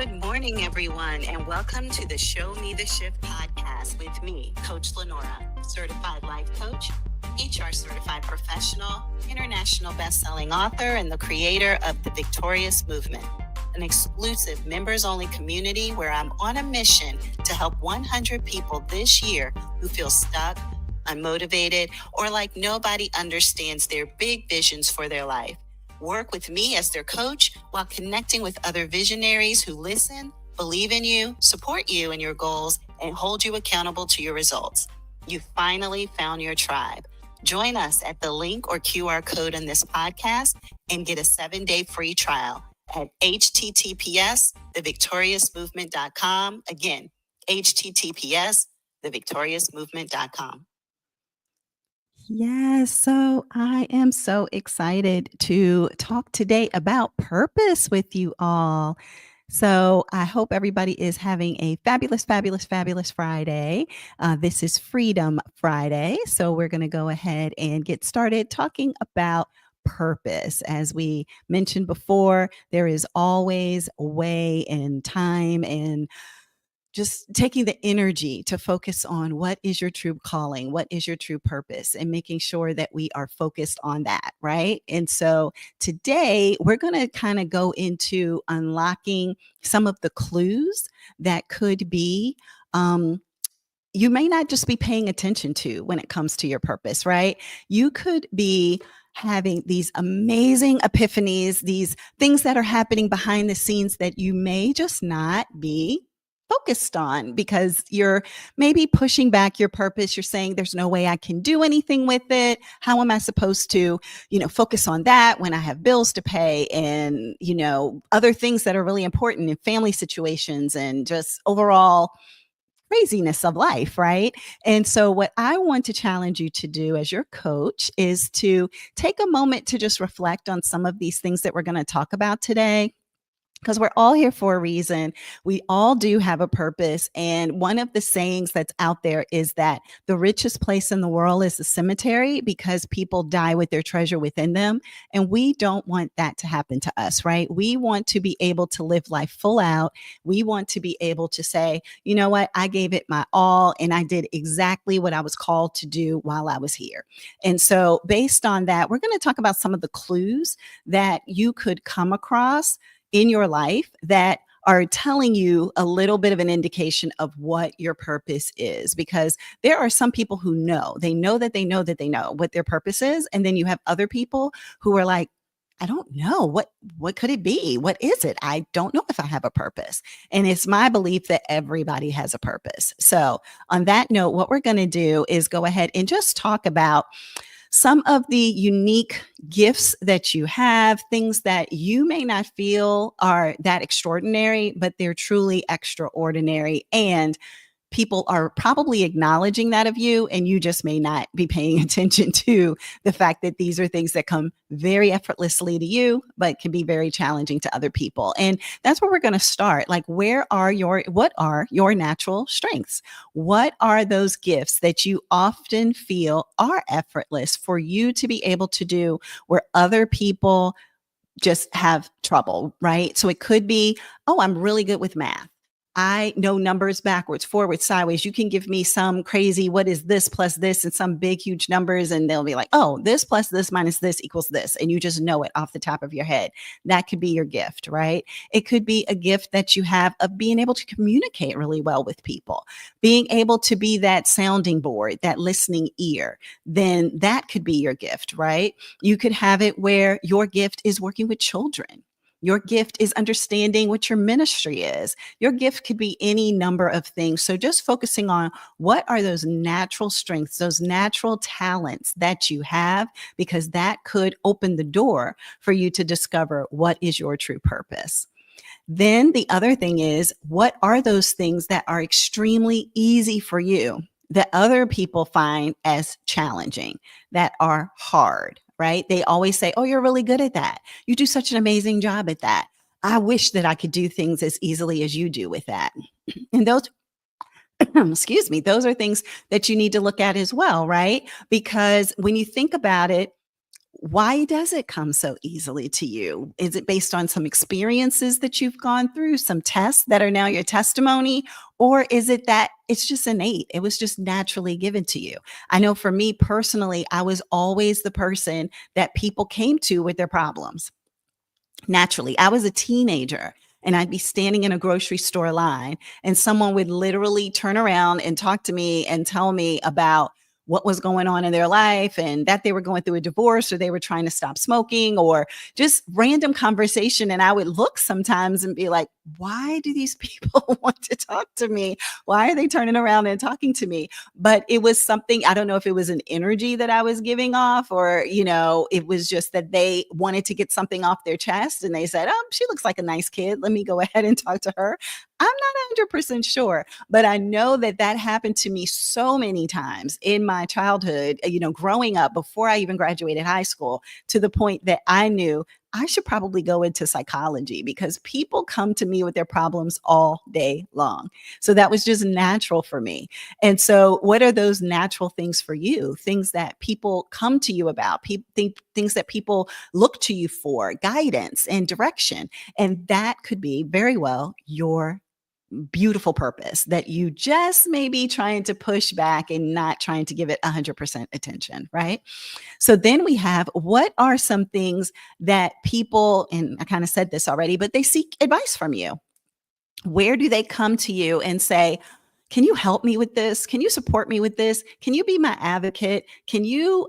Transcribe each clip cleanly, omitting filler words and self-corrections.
Good morning, everyone, and welcome to the Show Me the Shift podcast with me, Coach Lenora, certified life coach, HR certified professional, international best-selling author, and the creator of the Victorious Movement, an exclusive members-only community where I'm on a mission to help 100 people this year who feel stuck, unmotivated, or like nobody understands their big visions for their life. Work with me as their coach while connecting with other visionaries who listen, believe in you, support you and your goals, and hold you accountable to your results. You finally found your tribe. Join us at the link or QR code in this podcast and get a 7-day free trial at https://thevictoriousmovement.com. Again, https://thevictoriousmovement.com. Yes, so I am so excited to talk today about purpose with you all. So I hope everybody is having a fabulous, fabulous, fabulous Friday. This is Freedom Friday. So we're going to go ahead and get started talking about purpose. As we mentioned before, there is always a way and time and just taking the energy to focus on what is your true calling, what is your true purpose, and making sure that we are focused on that, right? And so today we're going to kind of go into unlocking some of the clues that could be you may not just be paying attention to when it comes to your purpose, right? You could be having these amazing epiphanies, these things that are happening behind the scenes that you may just not be focused on because you're maybe pushing back your purpose. You're saying there's no way I can do anything with it. How am I supposed to, focus on that when I have bills to pay and, other things that are really important in family situations and just overall craziness of life, right? And so, what I want to challenge you to do as your coach is to take a moment to just reflect on some of these things that we're going to talk about today, because we're all here for a reason. We all do have a purpose. And one of the sayings that's out there is that the richest place in the world is the cemetery because people die with their treasure within them. And we don't want that to happen to us, right? We want to be able to live life full out. We want to be able to say, you know what, I gave it my all and I did exactly what I was called to do while I was here. And so based on that, we're going to talk about some of the clues that you could come across in your life that are telling you a little bit of an indication of what your purpose is, because there are some people who know that they know what their purpose is. And then you have other people who are like, I don't know what could it be? What is it? I don't know if I have a purpose. And it's my belief that everybody has a purpose. So on that note, what we're going to do is go ahead and just talk about some of the unique gifts that you have, things that you may not feel are that extraordinary, but they're truly extraordinary. And people are probably acknowledging that of you, and you just may not be paying attention to the fact that these are things that come very effortlessly to you, but can be very challenging to other people. And that's where we're going to start. Like, what are your natural strengths? What are those gifts that you often feel are effortless for you to be able to do where other people just have trouble, right? So it could be, oh, I'm really good with math. I know numbers backwards, forwards, sideways. You can give me some crazy, what is this plus this, and some big, huge numbers. And they'll be like, oh, this plus this minus this equals this. And you just know it off the top of your head. That could be your gift, right? It could be a gift that you have of being able to communicate really well with people, being able to be that sounding board, that listening ear. Then that could be your gift, right? You could have it where your gift is working with children. Your gift is understanding what your ministry is. Your gift could be any number of things. So just focusing on what are those natural strengths, those natural talents that you have, because that could open the door for you to discover what is your true purpose. Then the other thing is, what are those things that are extremely easy for you that other people find as challenging, that are hard? Right? They always say, oh, you're really good at that. You do such an amazing job at that. I wish that I could do things as easily as you do with that. And those, excuse me, those are things that you need to look at as well, right? Because when you think about it, Why does it come so easily to you? Is it based on some experiences that you've gone through, some tests that are now your testimony? Or is it that it's just innate? It was just naturally given to you. I know for me personally, I was always the person that people came to with their problems. Naturally, I was a teenager and I'd be standing in a grocery store line and someone would literally turn around and talk to me and tell me about what was going on in their life and that they were going through a divorce or they were trying to stop smoking or just random conversation. And I would look sometimes and be like, why do these people want to talk to me? Why are they turning around and talking to me? But it was something, I don't know if it was an energy that I was giving off or, it was just that they wanted to get something off their chest and they said, oh, she looks like a nice kid. Let me go ahead and talk to her. I'm not 100% sure, but I know that that happened to me so many times in my childhood, growing up before I even graduated high school, to the point that I knew I should probably go into psychology because people come to me with their problems all day long. So that was just natural for me. And so, what are those natural things for you? Things that people come to you about, things that people look to you for, guidance and direction. And that could be very well your beautiful purpose that you just may be trying to push back and not trying to give it 100% attention, right? So then we have what are some things that people, and I kind of said this already, but they seek advice from you. Where do they come to you and say, can you help me with this? Can you support me with this? Can you be my advocate? Can you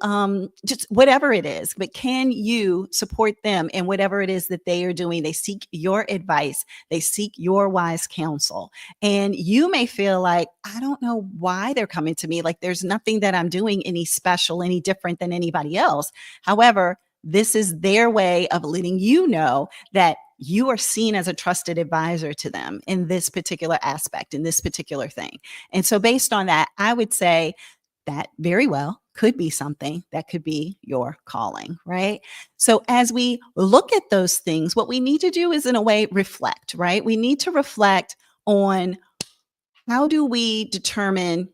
just whatever it is, but can you support them in whatever it is that they are doing? They seek your advice. They seek your wise counsel. And you may feel like, I don't know why they're coming to me. Like there's nothing that I'm doing any special, any different than anybody else. However, this is their way of letting you know that you are seen as a trusted advisor to them in this particular aspect, in this particular thing. And so, based on that, I would say that very well could be something that could be your calling, right? So, as we look at those things, what we need to do is, in a way, reflect, right? We need to reflect on how do we determine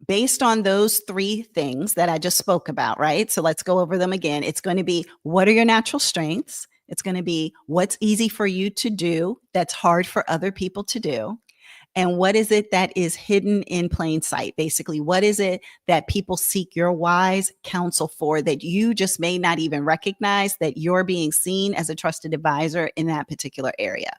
based on those three things that I just spoke about, right? So let's go over them again. It's going to be what are your natural strengths? It's going to be what's easy for you to do that's hard for other people to do. And what is it that is hidden in plain sight? Basically, what is it that people seek your wise counsel for that you just may not even recognize that you're being seen as a trusted advisor in that particular area?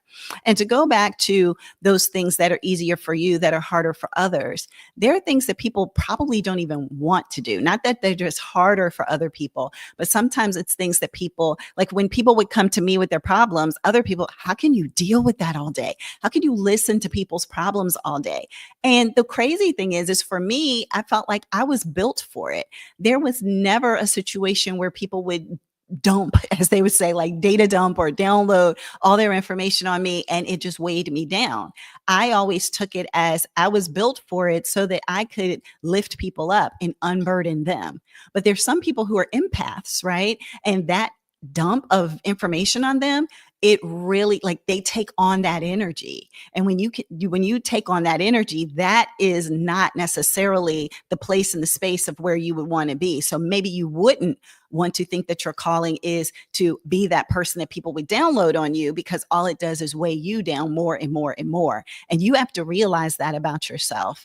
And to go back to those things that are easier for you, that are harder for others, there are things that people probably don't even want to do. Not that they're just harder for other people, but sometimes it's things that people, like when people would come to me with their problems, other people, how can you deal with that all day? How can you listen to people's problems all day? And the crazy thing is for me, I felt like I was built for it. There was never a situation where people would dump, as they would say, like data dump or download all their information on me and it just weighed me down. I always took it as I was built for it so that I could lift people up and unburden them. But there's some people who are empaths, right? And that dump of information on them, it really, like, they take on that energy. And when you take on that energy, that is not necessarily the place and the space of where you would want to be. So maybe you wouldn't want to think that your calling is to be that person that people would download on you, because all it does is weigh you down more and more and more. And you have to realize that about yourself.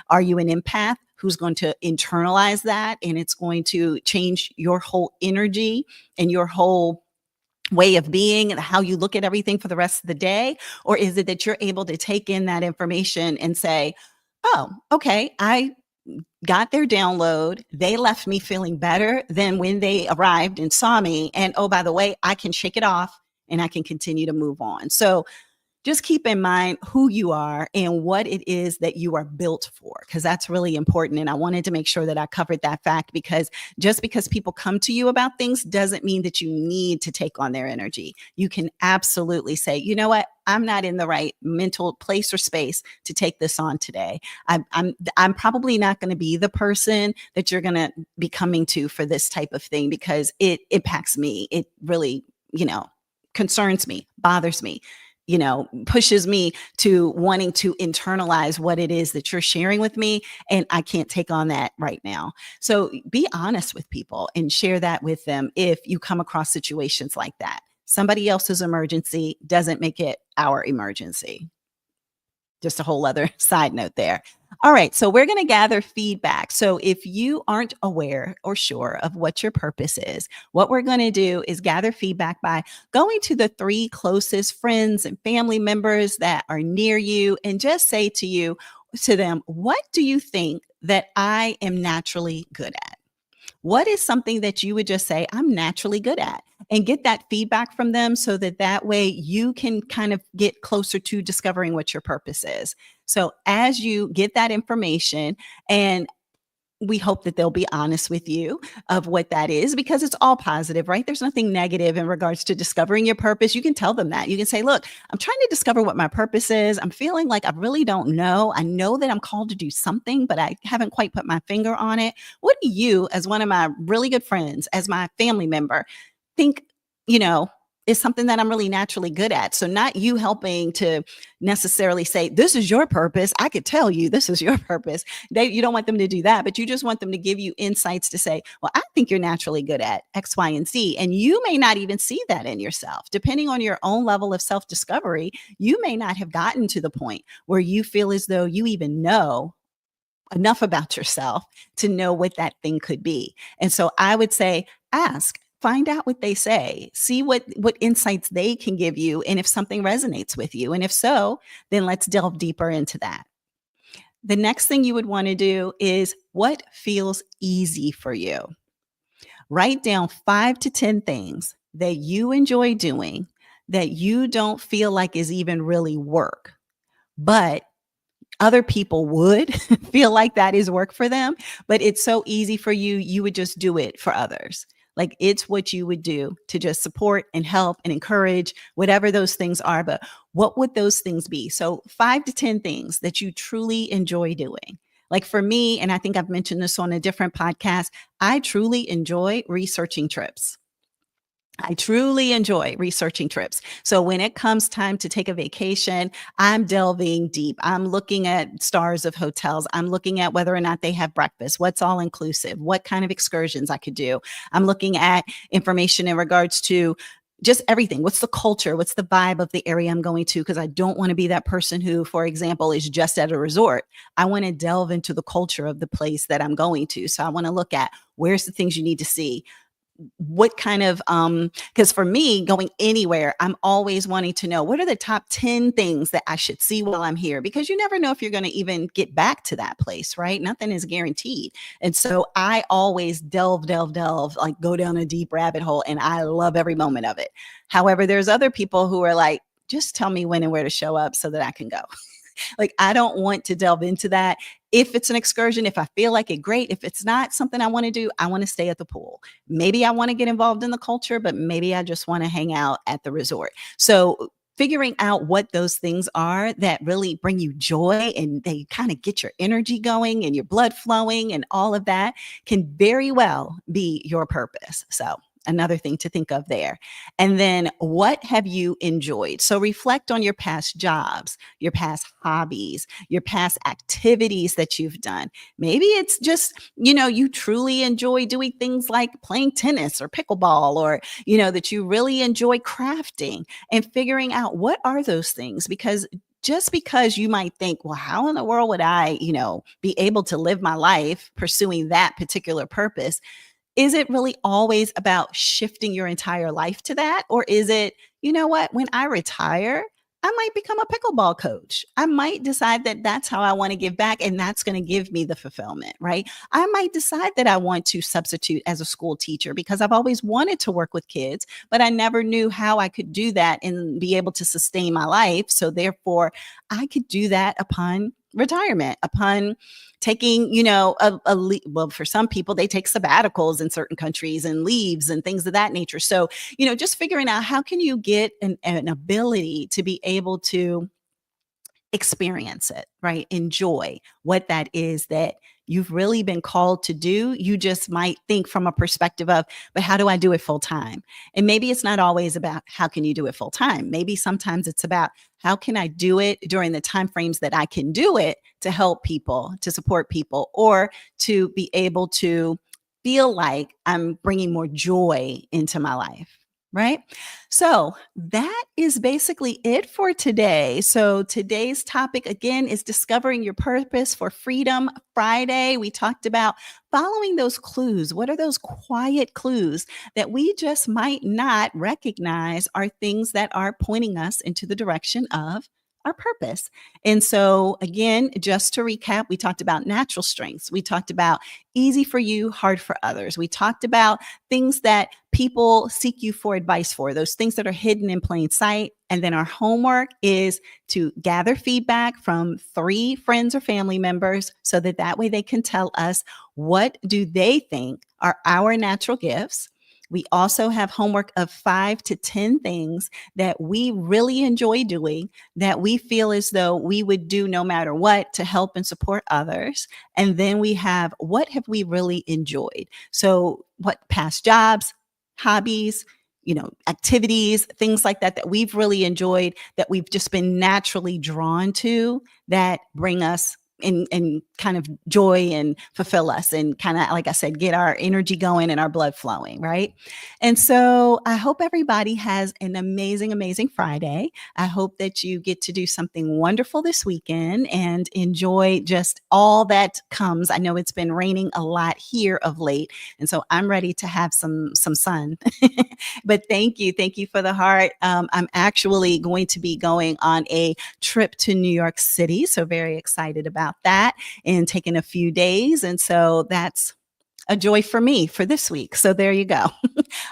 Are you an empath who's going to internalize that, and it's going to change your whole energy and your whole way of being and how you look at everything for the rest of the day? Or is it that you're able to take in that information and say, oh, okay, I got their download. They left me feeling better than when they arrived and saw me. And oh, by the way, I can shake it off and I can continue to move on. So just keep in mind who you are and what it is that you are built for, because that's really important. And I wanted to make sure that I covered that fact, because just because people come to you about things doesn't mean that you need to take on their energy. You can absolutely say, you know what? I'm not in the right mental place or space to take this on today. I'm probably not going to be the person that you're going to be coming to for this type of thing, because it impacts me. It really, concerns me, bothers me. pushes me to wanting to internalize what it is that you're sharing with me. And I can't take on that right now. So be honest with people and share that with them if you come across situations like that. Somebody else's emergency doesn't make it our emergency. Just a whole other side note there. All right, so we're going to gather feedback. So if you aren't aware or sure of what your purpose is, what we're going to do is gather feedback by going to the 3 closest friends and family members that are near you and just say to them, what do you think that I am naturally good at? What is something that you would just say, I'm naturally good at? And get that feedback from them so that way you can kind of get closer to discovering what your purpose is. So as you get that information, and we hope that they'll be honest with you of what that is, because it's all positive, right? There's nothing negative in regards to discovering your purpose. You can tell them that. You can say, look, I'm trying to discover what my purpose is. I'm feeling like I really don't know. I know that I'm called to do something, but I haven't quite put my finger on it. What do you, as one of my really good friends, as my family member, think, is something that I'm really naturally good at? So not you helping to necessarily say, this is your purpose. I could tell you this is your purpose. You don't want them to do that, but you just want them to give you insights to say, well, I think you're naturally good at X, Y, and Z. And you may not even see that in yourself. Depending on your own level of self-discovery, you may not have gotten to the point where you feel as though you even know enough about yourself to know what that thing could be. And so I would say, ask. Find out what they say, see what insights they can give you, and if something resonates with you. And if so, then let's delve deeper into that. The next thing you would want to do is what feels easy for you. Write down 5 to 10 things that you enjoy doing that you don't feel like is even really work, but other people would feel like that is work for them, but it's so easy for you, you would just do it for others. Like it's what you would do to just support and help and encourage whatever those things are. But what would those things be? So 5 to 10 things that you truly enjoy doing. Like for me, and I think I've mentioned this on a different podcast, I truly enjoy researching trips. I truly enjoy researching trips. So when it comes time to take a vacation, I'm delving deep. I'm looking at stars of hotels. I'm looking at whether or not they have breakfast, what's all inclusive, what kind of excursions I could do. I'm looking at information in regards to just everything. What's the culture? What's the vibe of the area I'm going to? Because I don't want to be that person who, for example, is just at a resort. I want to delve into the culture of the place that I'm going to. So I want to look at where's the things you need to see. What kind of because for me, going anywhere, I'm always wanting to know what are the top 10 things that I should see while I'm here, because you never know if you're going to even get back to that place, right? Nothing is guaranteed. And so I always delve, like go down a deep rabbit hole, and I love every moment of it. However, there's other people who are like, just tell me when and where to show up so that I can go. Like, I don't want to delve into that. If it's an excursion, if I feel like it, great. If it's not something I want to do, I want to stay at the pool. Maybe I want to get involved in the culture, but maybe I just want to hang out at the resort. So figuring out what those things are that really bring you joy and they kind of get your energy going and your blood flowing and all of that can very well be your purpose. So another thing to think of there. And then what have you enjoyed? So reflect on your past jobs, your past hobbies, your past activities that you've done. Maybe it's just, you truly enjoy doing things like playing tennis or pickleball, or, that you really enjoy crafting, and figuring out what are those things. Because just because you might think, well, how in the world would I, be able to live my life pursuing that particular purpose? Is it really always about shifting your entire life to that? Or is it, when I retire, I might become a pickleball coach. I might decide that that's how I want to give back, and that's going to give me the fulfillment, right? I might decide that I want to substitute as a school teacher because I've always wanted to work with kids, but I never knew how I could do that and be able to sustain my life. So therefore, I could do that upon retirement, upon taking, well, for some people, they take sabbaticals in certain countries and leaves and things of that nature. So, just figuring out how can you get an ability to be able to experience it, right? Enjoy what that is that you've really been called to do. You just might think from a perspective of, but how do I do it full time? And maybe it's not always about how can you do it full time. Maybe sometimes it's about how can I do it during the time frames that I can do it to help people, to support people, or to be able to feel like I'm bringing more joy into my life. Right. So that is basically it for today. So today's topic again is discovering your purpose for Freedom Friday. We talked about following those clues. What are those quiet clues that we just might not recognize are things that are pointing us into the direction of our purpose? And so, again, just to recap, we talked about natural strengths. We talked about easy for you, hard for others. We talked about things that people seek you for advice for, those things that are hidden in plain sight. And then our homework is to gather feedback from 3 friends or family members so that way they can tell us what do they think are our natural gifts. We also have homework of 5 to 10 things that we really enjoy doing, that we feel as though we would do no matter what to help and support others. And then we have what have we really enjoyed? So what past jobs, hobbies, activities, things like that we've really enjoyed, that we've just been naturally drawn to, that bring us and kind of joy and fulfill us and kind of, like I said, get our energy going and our blood flowing, right? And so I hope everybody has an amazing, amazing Friday. I hope that you get to do something wonderful this weekend and enjoy just all that comes. I know it's been raining a lot here of late, and so I'm ready to have some sun. But thank you for the heart. I'm actually going to be going on a trip to New York City, so very excited about that, and taking a few days. And so that's a joy for me for this week. So there you go.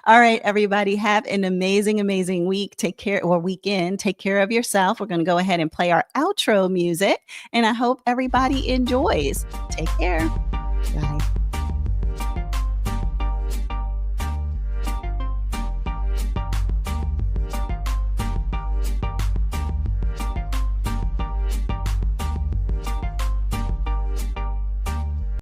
All right, everybody, have an amazing, amazing week. Take care, or weekend. Take care of yourself. We're going to go ahead and play our outro music, and I hope everybody enjoys. Take care. Bye.